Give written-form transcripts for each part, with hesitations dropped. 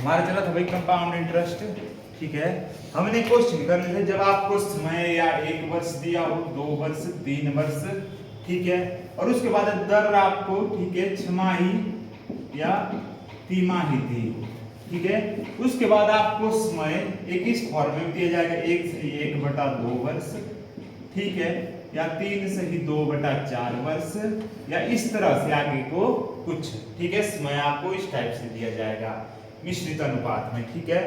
हमारा चला था भाई कंपाउंड इंटरेस्ट। ठीक है, हमने क्वेश्चन कर लिए थे जब आपको समय या 1 वर्ष दिया हो, 2 वर्ष, 3 वर्ष, ठीक है, और उसके बाद दर आपको, ठीक है, छमाही या तिमाही दी, ठीक है, उसके बाद आपको समय एक इस फॉर्म में दिया जाएगा 1 से 1/2 वर्ष, ठीक है, या 3 से ही 2/4 वर्ष, या इस तरह से आगे को कुछ, ठीक है, समय आपको इस टाइप से दिया जाएगा मिश्रित अनुपात में। ठीक है,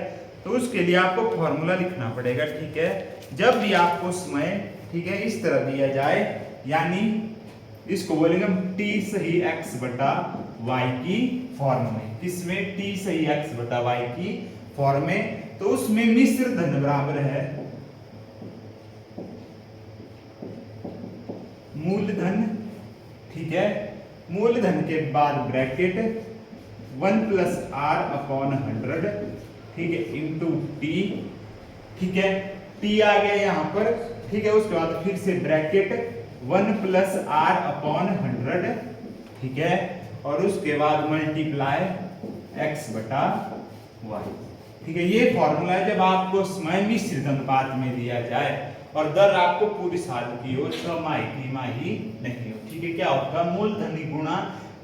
तो उसके लिए आपको फॉर्मूला लिखना पड़ेगा। ठीक है, जब भी आपको समय, ठीक है, इस तरह दिया जाए, यानी इसको बोलेंगे हम t सही x बटा y की फॉर्म में, किसमें t सही x बटा y की फॉर्म में, तो उसमें मिश्र धन बराबर है मूलधन, ठीक है, मूलधन के बाद ब्रैकेट 1 + r/100, ठीक है, इंटू टी, ठीक है, टी आ गया यहां पर, ठीक है, उसके बाद फिर से ब्रैकेट 1 + r/100, ठीक है, और उसके बाद मल्टीप्लाई x बटा y, ठीक है, ये फॉर्मूला है जब आपको समय मिश्रित अनुपात में दिया जाए और दर आपको पूरी साल की हो, छमाही तिमाही नहीं हो। ठीक है, क्या होगा, मूलधन गुणा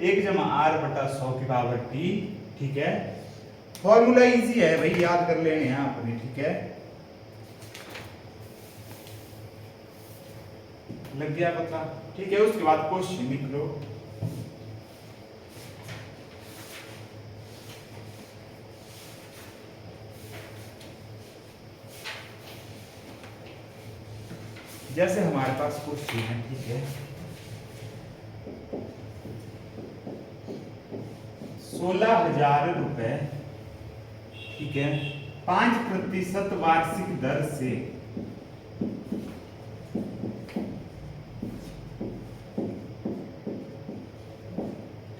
1 + r/100 ठीक है, फॉर्मूला इजी है भाई, याद कर लेंगे यहाँ अपने। ठीक है, लग गया पता। ठीक है, उसके बाद क्वेश्चन लिख लो। जैसे हमारे पास क्वेश्चन है, ठीक है, 16,000 रुपए, ठीक है, 5% वार्षिक दर से,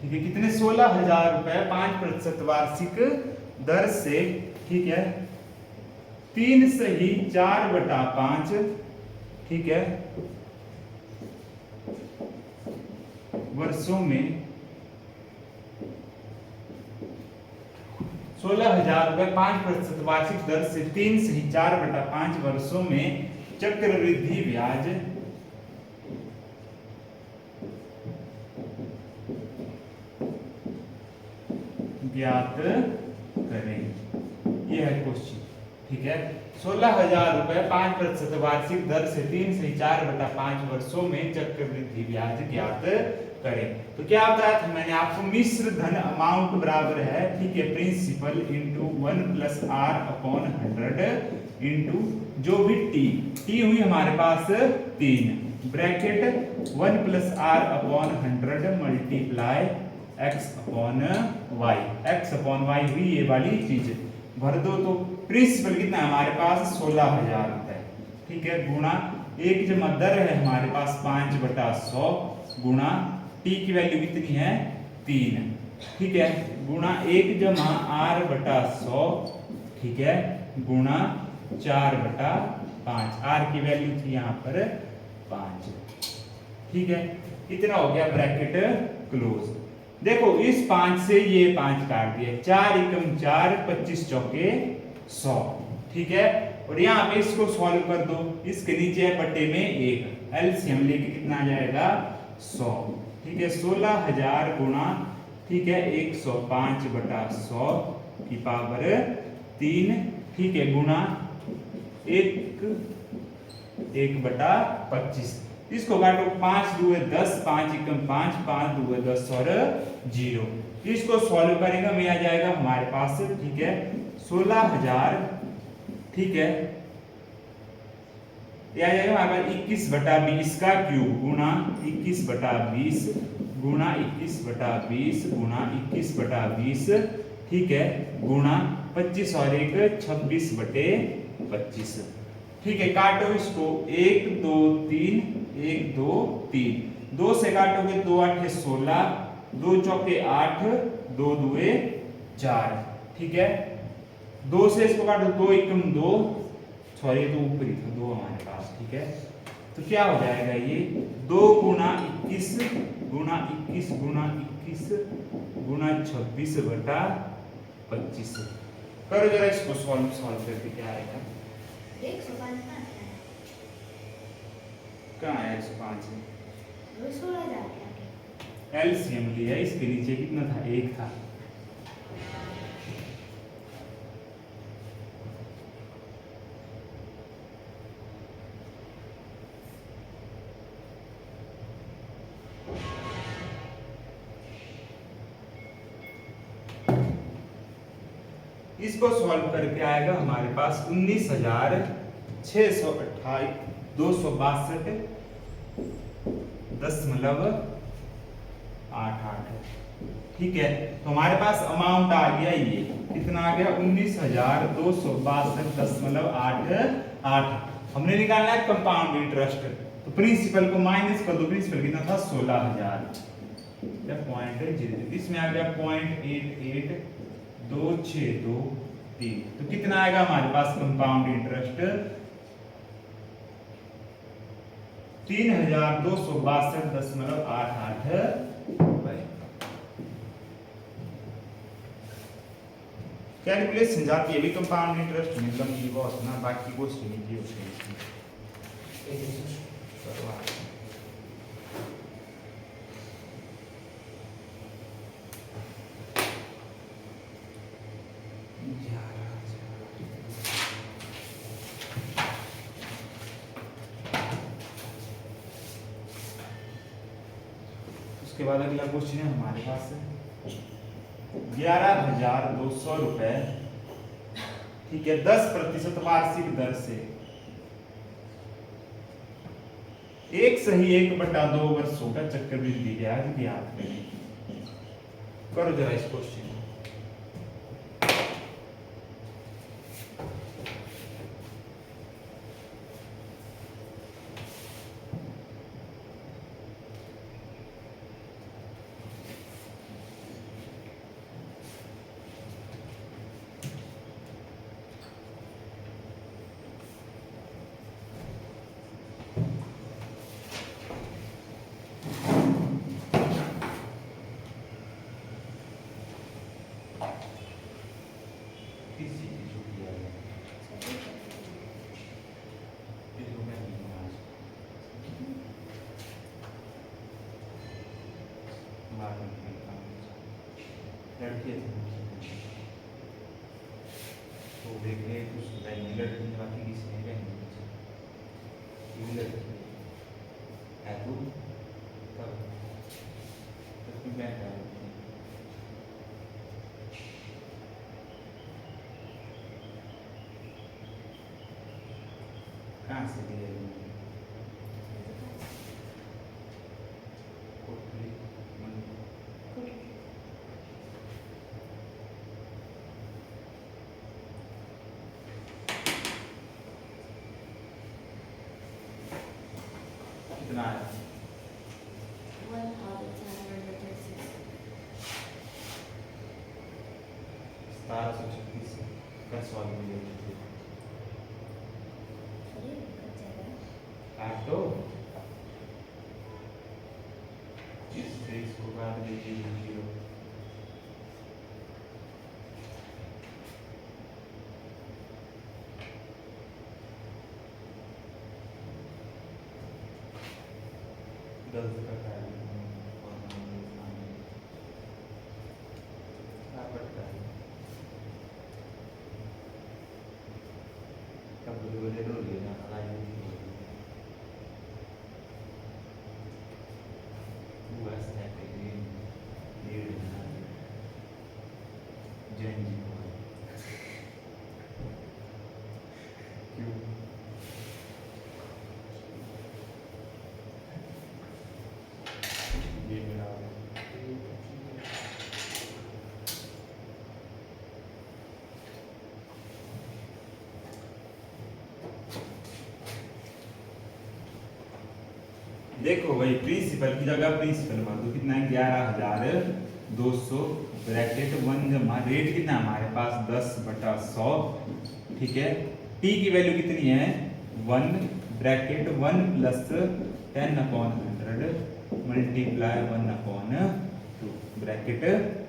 ठीक है, कितने, 16,000 रुपए 5% वार्षिक दर से, ठीक है, 3 सही 4/5, ठीक है, वर्षों में 16,000 रुपए 5% वार्षिक दर से 3 सही 4/5 वर्षों में चक्रवृद्धि ब्याज ज्ञात करें। यह है क्वेश्चन। ठीक है, 16,000 रुपए 5% वार्षिक दर से 3 से 4/5 वर्षों में चक्रवृद्धि ब्याज ज्ञात करें। तो क्या बताया था मैंने आपको, मिश्र धन अमाउंट बराबर है, ठीक है, प्रिंसिपल इंटू 1 + r/100 इंटू जो भी टी हुई हमारे पास 3, ब्रैकेट 1 + r/100 मल्टीप्लाई x/y हुई ये वाली चीज, भर दो। तो प्रिंसिपल कितना है हमारे पास, 16,000 रुपए, ठीक है, गुणा 1 जमा दर है हमारे पास 5/100 गुणा टी की वैल्यू कितनी है 3, ठीक है, गुणा 1 जमा r/100, ठीक है, गुणा 4/5, r की वैल्यू थी यहाँ पर 5, ठीक है, इतना हो गया, ब्रैकेट क्लोज। देखो इस 5 से ये 5 काट दिया, 4 × 4 25 चौके 100, ठीक है, और यहाँ पे इसको सॉल्व कर दो, इसके नीचे है बटे में 1, एलसीएम लेके कितना आ जाएगा 100, ठीक है, 16,000 गुणा, ठीक है, 105/100 की पावर 3, ठीक है, गुणा 1/25, इसको काटो, 5 दूए 10, 5 × 5, 5 दूए 10 और 0, इसको सॉल्व करेंगे में आ जाएगा हमारे पास, ठीक है, 16,000, ठीक है, यह आ जाएगा हमारे पास 21/20 का क्यूब गुणा 21/20 गुणा 21/20 गुणा 21/20, ठीक है, गुणा 25 और 1 26/25, ठीक है, काटो इसको, 1 2 3 1 2 3, 2 से काटोगे 2 8 16, 2 चौके 8, 2 दूए 4, ठीक है, 2 से इसको काटो, 2 × 2, सॉरी तो ऊपर ही था 2 हमारे पास, ठीक है, तो क्या हो जाएगा ये 2 गुणा 21 गुणा 21 गुणा 21 गुणा 26/25, करो जरा इसको सॉल्व करके क्या आएगा। 105 कहाँ है 105 है? 16,000 एलसीएम लिया, इसके नीचे कितना था, 1 था। इसको सॉल्व करके आएगा हमारे पास 19,288.88 है। ठीक है, तो हमारे पास अमाउंट आ गया, ये कितना आ गया, 19,262.88। हमने निकालना है कंपाउंड इंटरेस्ट, तो प्रिंसिपल को माइनस कर दो। प्रिंसिपल कितना था, 16,000 या 0.0, इसमें आ गया 0.882623। तो कितना आएगा हमारे पास कंपाउंड इंटरेस्ट, 3,262.88। कैलकुलेशन जाती है भी कंपाउंड इंटरेस्ट में, लंबी बहुत ना, बाकी क्वेश्चन नहीं उसमें। उसके बाद अगला क्वेश्चन है हमारे पास 11,200 रुपए, ठीक है, 10% वार्षिक दर से 1/1/2 वर्षों का चक्रवृद्धि ब्याज ज्ञात करें। करो जरा इस क्वेश्चन। तो देख ले कुछ लड़की बाकी किसी ने लड़की है तू तब कहाँ से लिए कितना है, 1736 का सॉल्व मिले काटो, इसको काट दीजिए 0। देखो भाई, प्रिंसिपल की जगह प्रिंसिपल मार दो, कितना है 11,200 ब्रैकेट 1 जमा रेट कितना हमारे पास 10/100, ठीक है। टी की वैल्यू कितनी है 1 ब्रैकेट 1 + 10/100 मल्टीप्लाई 1/2 ब्रैकेट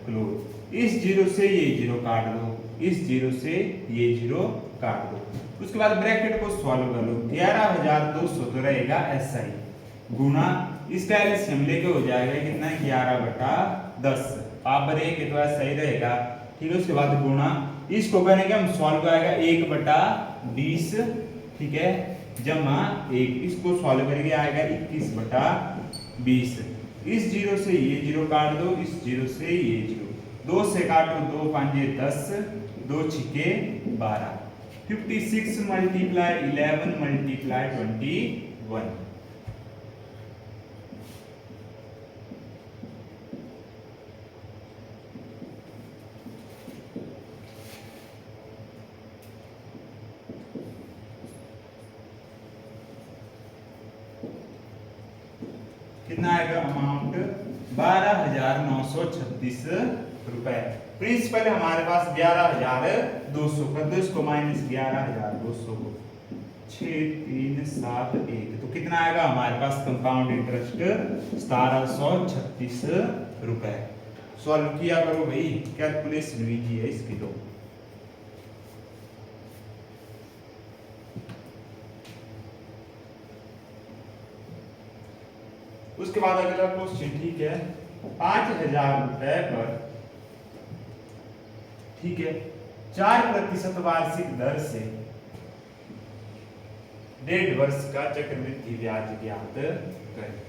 क्लोज। इस जीरो से ये जीरो काट दो, इस जीरो से ये जीरो काट दो। उसके बाद ब्रैकेट को सॉल्व कर लो। 11200 तो रहेगा SI गुना इसका एलसीएम लेके हो जाएगा कितना 11/10 पावर 1 तो सही रहेगा। ठीक है, उसके बाद गुना इसको करेंगे हम सॉल्व आएगा 1/20 ठीक है जमा 1 इसको सॉल्व करेंगे आएगा 21/20। इस जीरो से ये जीरो काट दो, इस जीरो से ये जीरो, 2 से काटो 2 5 10 2 6 12 56 मल्टीप्लाई 11 मल्टीप्लाई 21 कितना आएगा अमाउंट 12,936 रुपए। प्रिंसिपल हमारे पास 11,200 कर दो इसको माइनस 11,200 को 6371 तो कितना आएगा हमारे पास कंपाउंड इंटरेस्ट 1736 रुपए। सॉल्व किया करो भाई, कैलकुलेशन कीजिए इसकी। तो उसके बाद अगला क्वेश्चन ठीक है 5,000 रुपए पर ठीक है 4% वार्षिक दर से 1.5 वर्ष का चक्रवृद्धि ब्याज ज्ञात करें।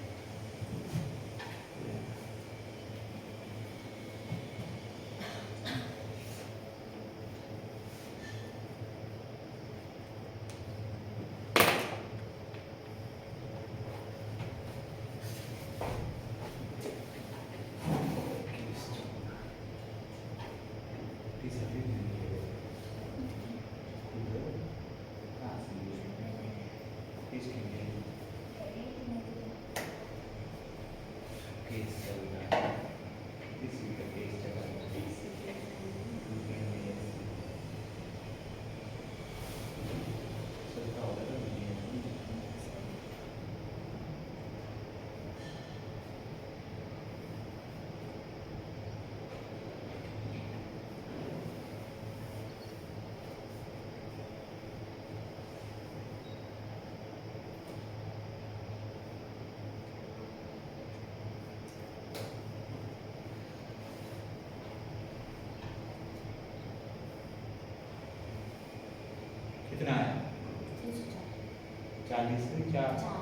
कितना है 40 से 4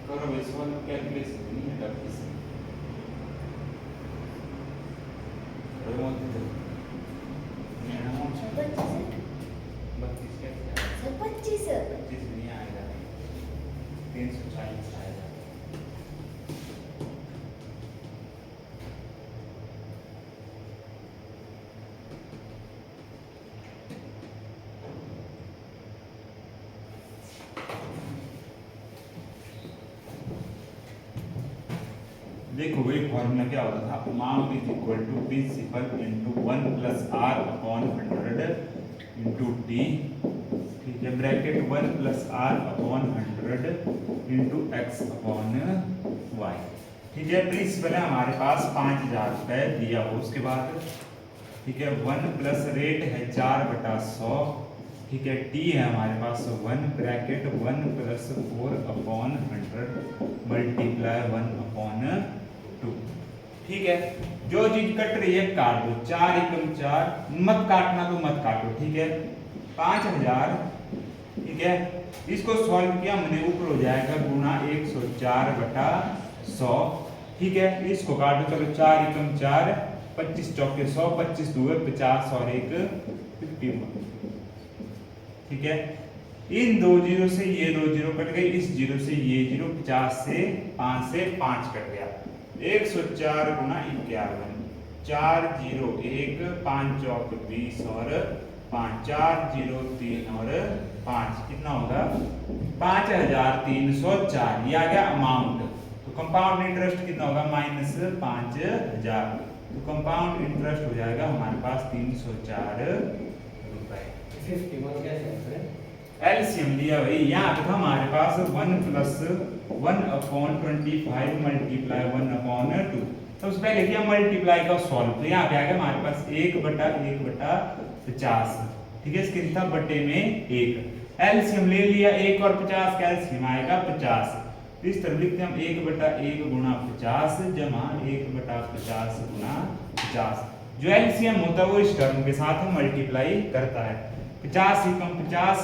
करो इस वाला कैलकुलेशन नहीं है डॉक्टर से रिमोट दे मेरा नाम 32 कैसे 25 नहीं आएगा 340 आएगा। देखो भाई फॉर्मूला क्या होता था amount is equal to principal into 1 plus R upon 100 into T ठीक है bracket 1 plus R upon 100 into x upon y ठीक है। प्रिंसिपल है हमारे पास 5,000 रुपए दिया हो उसके बाद ठीक है 1 प्लस रेट है 4/100 ठीक है, टी है हमारे पास 1 bracket 1 plus 4 upon 100 multiply 1 upon 2। ठीक है, जो चीज कट रही है काट दो, 4 एकम 4, मत काटना तो मत काटो। ठीक है, 5000। ठीक है, इसको सॉल्व किया हमने, ऊपर हो जाएगा गुना 104 बटा 100। ठीक है, इसको काटो, चलो 4 एकम 4, 25 चौके 100, 25 2 50 और 1 51। ठीक है, इन दो जीरो से ये दो जीरो कट गए, इस जीरो से ये जीरो, 50 से 5 कट गया। 104 गुना 51, 4 0 1, 5 चौक 20 और 5, 4 0 3 और 5, कितना होगा 5304। ये आ गया अमाउंट। तो कंपाउंड इंटरेस्ट कितना होगा -5000। तो कंपाउंड इंटरेस्ट हो जाएगा हमारे पास 304 रुपए। 51 कैसे एलसीएम लिया भाई, यहाँ पे था हमारे पास 1 प्लस 1 अपॉन 25 मल्टीप्लाई 1 अपॉन 2। सबसे पहले किया मल्टीप्लाई का सॉल्व, तो यहाँ पे आ गया हमारे पास 1/1/50। ठीक है, इसके था बटे में 1। एलसीएम ले लिया, 1 और 50 का एलसीएम आएगा 50। तो इस तरह लिखते हैं हम 1/1 गुणा 50 जमा 1/50 गुणा 50। जो एलसीएम होता है वो इस टर्म के साथ मल्टीप्लाई करता है। 50 से कम 50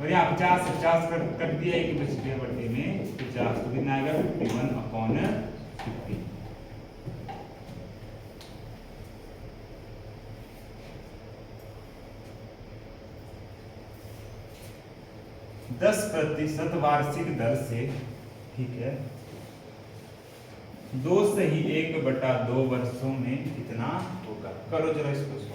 और यहाँ 50 से 50 कर दिया, एक बच गया बटे में 50। तो कितना आएगा 51 अपॉन 50। 10% वार्षिक दर से, ठीक है, 2 से ही 1/2 वर्षों में कितना होगा। करो जरा इसको सॉल्व।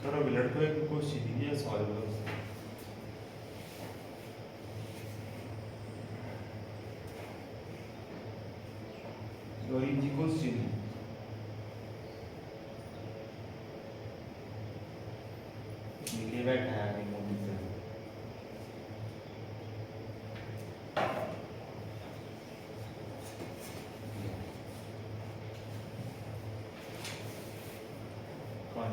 करो लड़कों, एक कोशिश कीजिए सॉल्व करो। और इजी क्वेश्चन है, लिखे बैठा है आगे मोदी से। कौन है?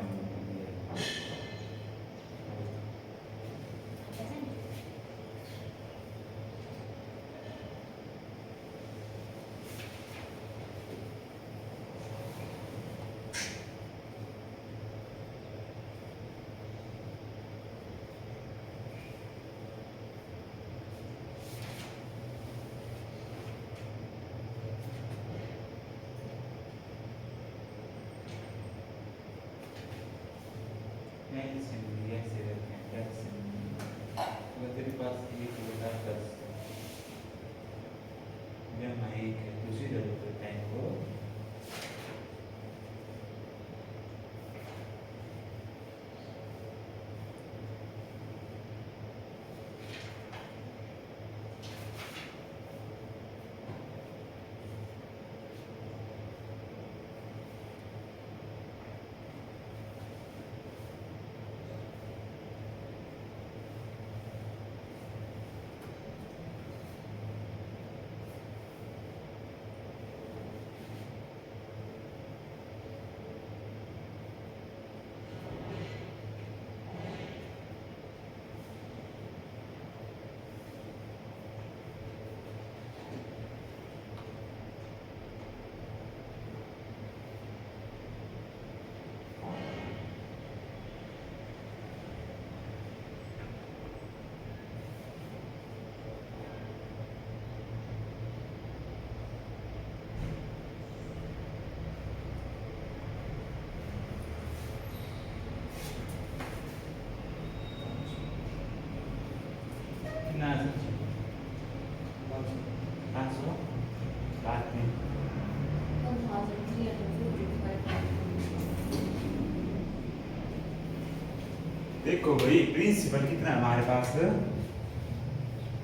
देखो भाई प्रिंसिपल कितना है हमारे पास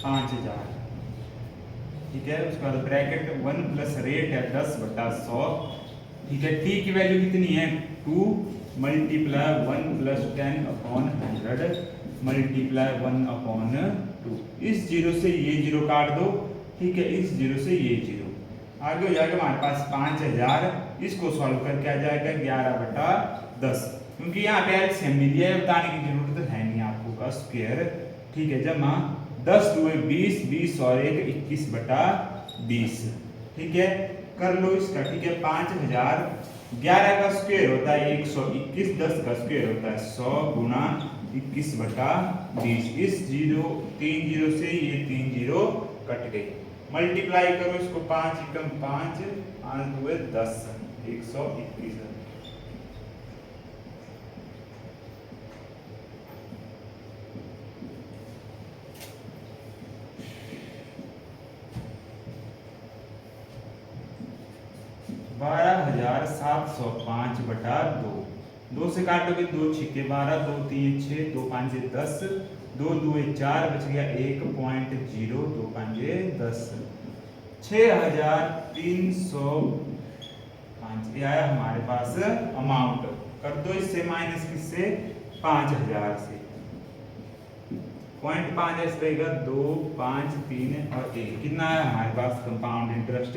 5000, ठीक है। उसके बाद ब्रैकेट 1 प्लस रेट है 10/100, ठीक है। टी की वैल्यू कितनी है 2 मल्टीप्लाई 1 प्लस 10/100 मल्टीप्लाई 1/2। इस जीरो से ये जीरो काट दो, ठीक है। इस जीरो से ये जीरो, आगे हो जाएगा हमारे पास 5000। इसको सॉल्व करके आ जाएगा 11/10, क्योंकि यहाँ पे एलसीएम मिल गया है, बताने की जरूरत है नहीं आपको का स्क्वायर, ठीक है। जमा 10 दूए 20, 20 और 1 21/20, ठीक है। कर लो इसका, ठीक है। 5000 11 का स्क्वायर होता है 121, 10 का स्क्वायर होता है 100 गुना 21/20। इस जीरो 3 जीरो से ये 3 जीरो कट गई, मल्टीप्लाई करो इसको 5 एकम 5, 5 दूए 10, 121। 12,705/2, 2 से काटोगे 2 छिके 12, 2 3 6, 2 5 10, 2 दूए 4, बच गया 1.0, 2 5 10, 6305। ये आया हमारे पास अमाउंट। कर दो इससे माइनस किससे 5000 से, 0.5 ऐसे रहेगा 2 5 3 और 1, कितना है हमारे पास कंपाउंड इंटरेस्ट।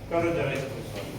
करो जरा इसको सॉल्व।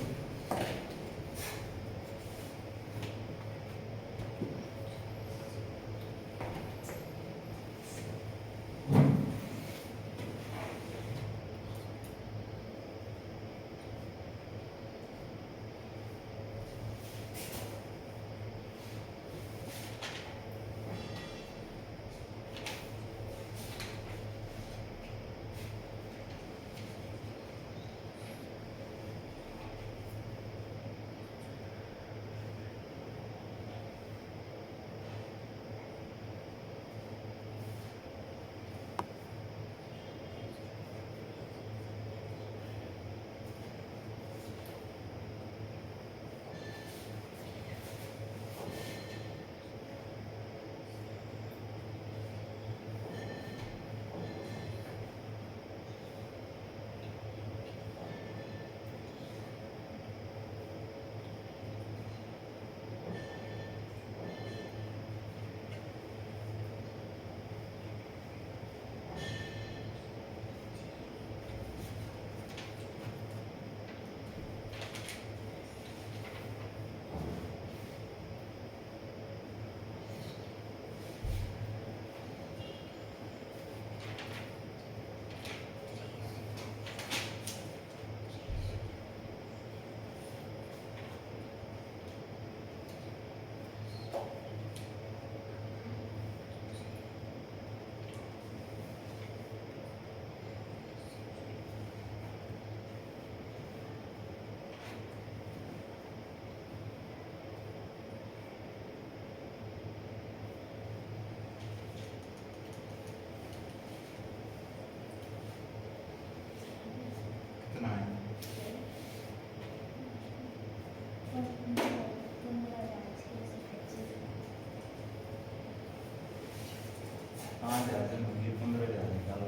कितना है 5000 से मुझे 15,000 निकालो।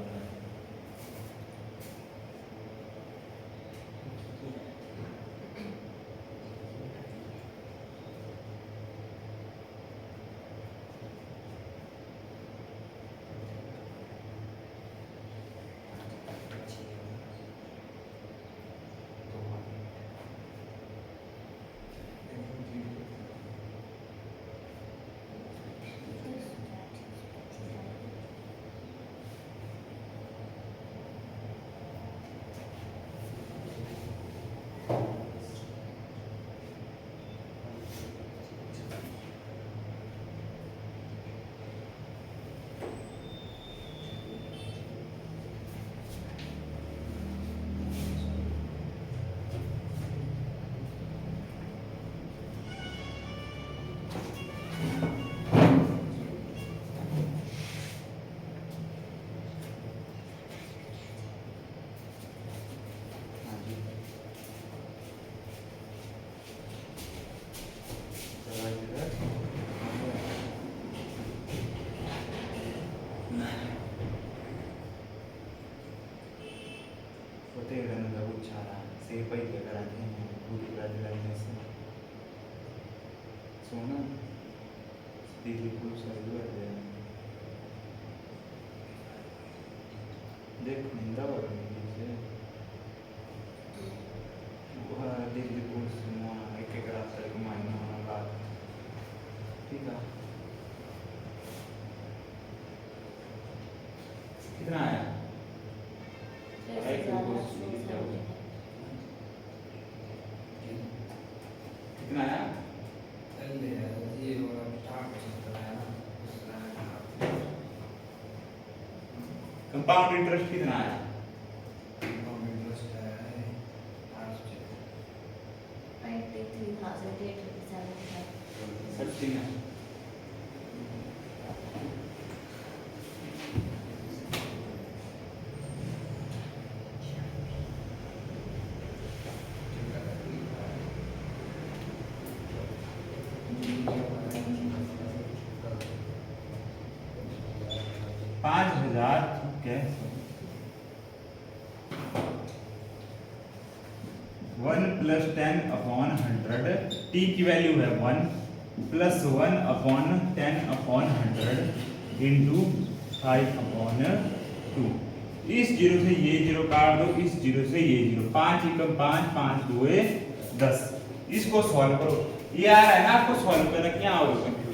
सोना दिल्ली पुलिस सर्वे है देख निंदा हो रही है वो दिल्ली पुलिस में एक रास्ते को मानना बात ठीक है कितना आया कितना आया कंपाउंड इंटरेस्ट कितना आया सच्ची है ठीक है 1 प्लस 10 अपॉन 100 t की वैल्यू है 1 plus 1 upon 10 upon 100 into 5 upon 2 इस जीरो से ये जीरो काट दो इस जीरो से ये जीरो 5 एकम 5 5 2 10 इसको सॉल्व करो ये आ रहा है ना आपको सॉल्व करना क्या होगा कंफ्यूजन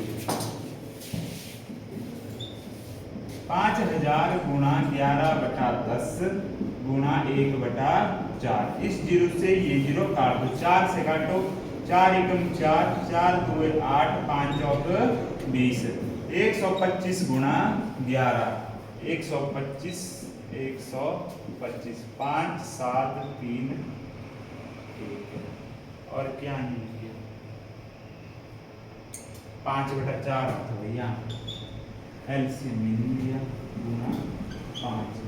5000 गुणा 11/10 गुणा 1/4 इस जीरो से ये जीरो काट दो 4 से काटो 4 एकम 4 4 2 8 5 चौक 20 125 गुणा 11 125 5 7 3 1 और क्या नहीं किया 5/4 तो भैया एलसीएम नहीं लिया गुणा 5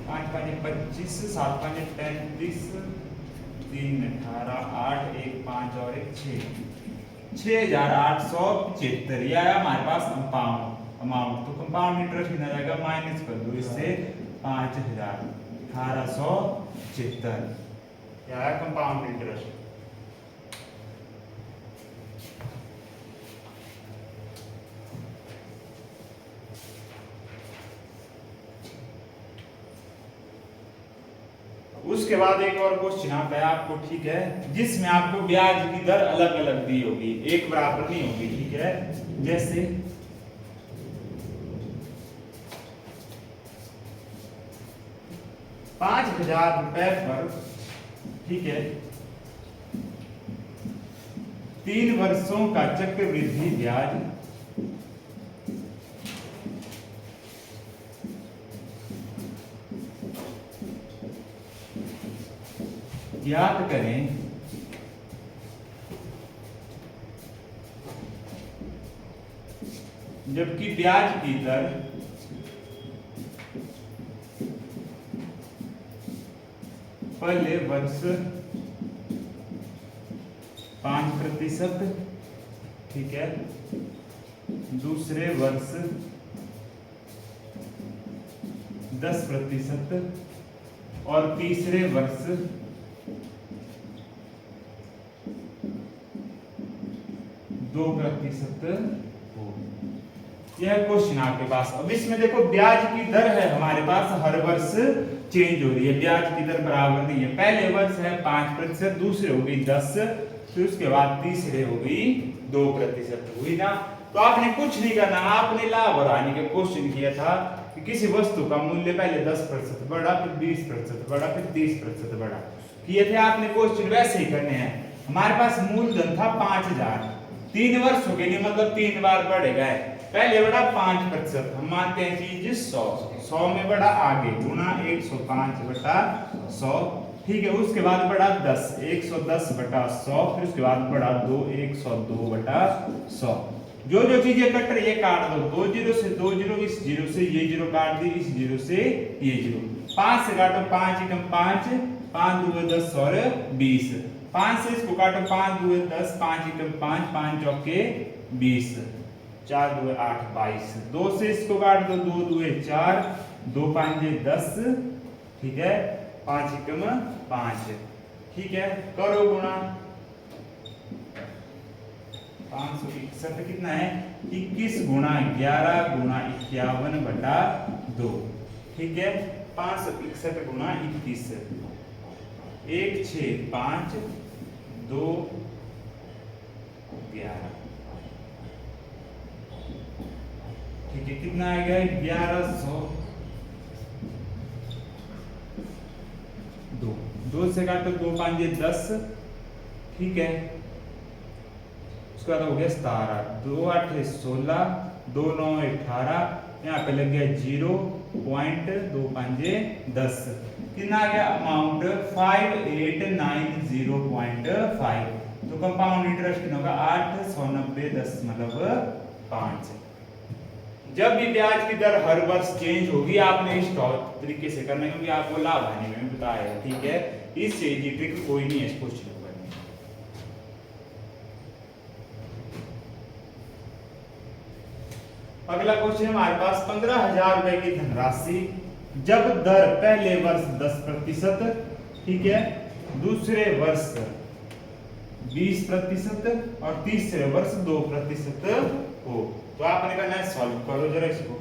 5 5 25 7 5 35 3 18 8 1 5 और 1 6 6875 यह आया हमारे पास अमाउंट तो कंपाउंड इंटरेस्ट कितना जाएगा माइनस कर दो इससे 5000 1875 यह आया कंपाउंड इंटरेस्ट उसके बाद एक और क्वेश्चन आता है आपको ठीक है जिसमें आपको ब्याज की दर अलग अलग दी होगी एक बराबर नहीं होगी ठीक है जैसे ₹5000 पर ठीक है 3 वर्षों का चक्रवृद्धि ब्याज ज्ञात करें जबकि ब्याज की दर पहले वर्ष 5% ठीक है दूसरे वर्ष 10% और तीसरे वर्ष 2% हो यह क्वेश्चन आपके पास अब इसमें देखो ब्याज की दर है हमारे पास हर वर्ष चेंज हो रही है ब्याज की दर बराबर नहीं है पहले वर्ष है 5% दूसरे हो गई 10 फिर उसके बाद तीसरे हो गई 2% हुई ना तो आपने कुछ नहीं करना आपने लाभ और हानि का क्वेश्चन किया था कि किसी वस्तु का मूल्य पहले 10% बढ़ा फिर 20% बढ़ा फिर 30% बढ़ा किए थे आपने क्वेश्चन वैसे ही करने हैं हमारे पास मूलधन था 5000 3 वर्षों के लिए मतलब 3 बार बढ़ेगा पहले बढ़ा 5% हम मानते हैं चीज 100 में बढ़ा आगे गुणा 105/100 ठीक है उसके बाद बढ़ा 10 110/100 फिर उसके बाद बढ़ा 2 102/100 जो जो चीजें कट रही है काट दो 2 जीरो से 2 जीरो इस जीरो से ये जीरो काट दी इस जीरो से ये जीरो 5 से काटो 5 एकम 5 5 2 10 और 20 5 से इसको काटो 5 2 10 5 एकम 5 5 चौके 20 4 2 8 22 2 से इसको काट दो 2 2 4 2 5 10 ठीक है 5 एकम 5 ठीक है, करो गुणा 561 कितना है 21 गुणा 11 गुणा 51 बटा 2। ठीक है, 561 गुणा 21 165 2 11। ठीक है, कितना आएगा 1100 2 से काटो 2 5 10। ठीक है, उसके बाद हो गया 17 2 8 16 2 9 18। यहाँ पे लग गया 0.25 कितना आ गया अमाउंट 5890.5। तो कंपाउंड इंटरेस्ट कितना होगा 890.5। जब भी ब्याज की दर हर वर्ष चेंज होगी आपने इस तरीके से करना है, क्योंकि आपको लाभ हानि में बताया है। ठीक है, इससे ये ट्रिक कोई नहीं है इस क्वेश्चन को करने। अगला क्वेश्चन हमारे पास 15,000 रुपए की धनराशि जब दर पहले वर्ष 10%, ठीक है, दूसरे वर्ष 20% और तीसरे वर्ष 2% हो, तो आपने करना है सॉल्व करो जरा इसको।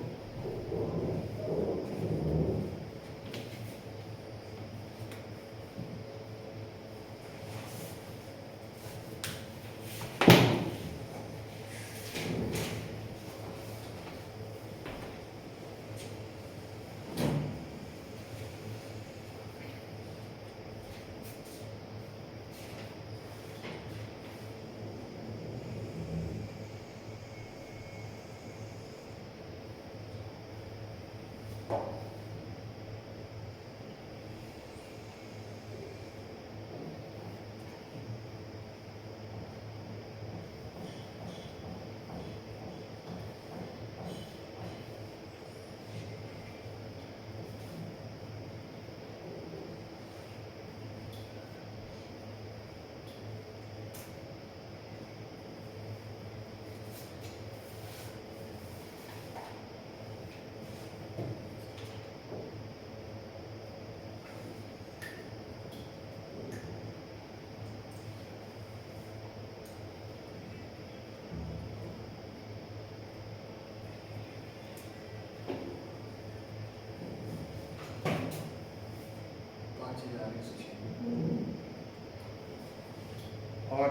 और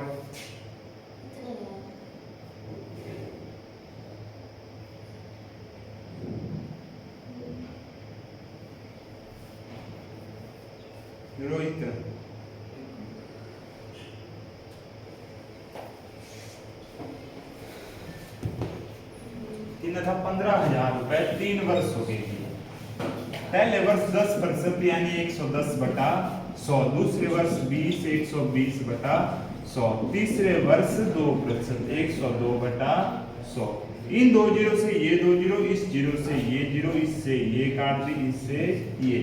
रोहित कितना था 15,000 रुपए 3 वर्ष हो गए। पहले वर्ष 10% यानी 110 बटा 100, दूसरे वर्ष 20 120 बटा 100, तीसरे वर्ष 2% 102 बटा 100। इन दो जीरो से ये दो जीरो, इस जीरो से ये जीरो, इससे ये काट दी, इससे ये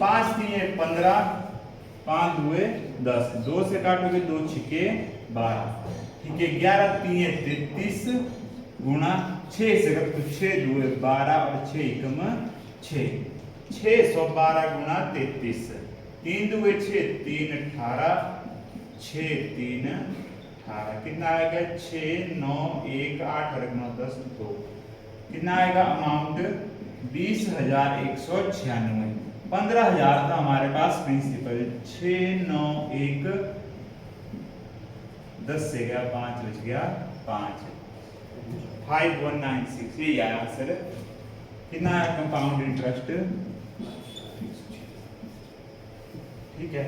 5 3 15 5 2 10, 2 से काटोगे 2 छिके 12। ठीक है, 11 3 33 गुणा 6 से करो तो 6 2 12 और 6 एकम 6 612 गुणा 33, 3 2 6 3 18 6 3 18 कितना आएगा 6 9 1 8 और 9 10 2 कितना आएगा अमाउंट 20,196। 15,000 था हमारे पास प्रिंसिपल, 6 9 1 10 से गया 5 बच गया 5 5196, ये आया आंसर। कितना है कंपाउंड इंटरेस्ट। ठीक है,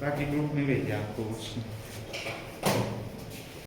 बाकी ग्रुप में भेजिए आपको।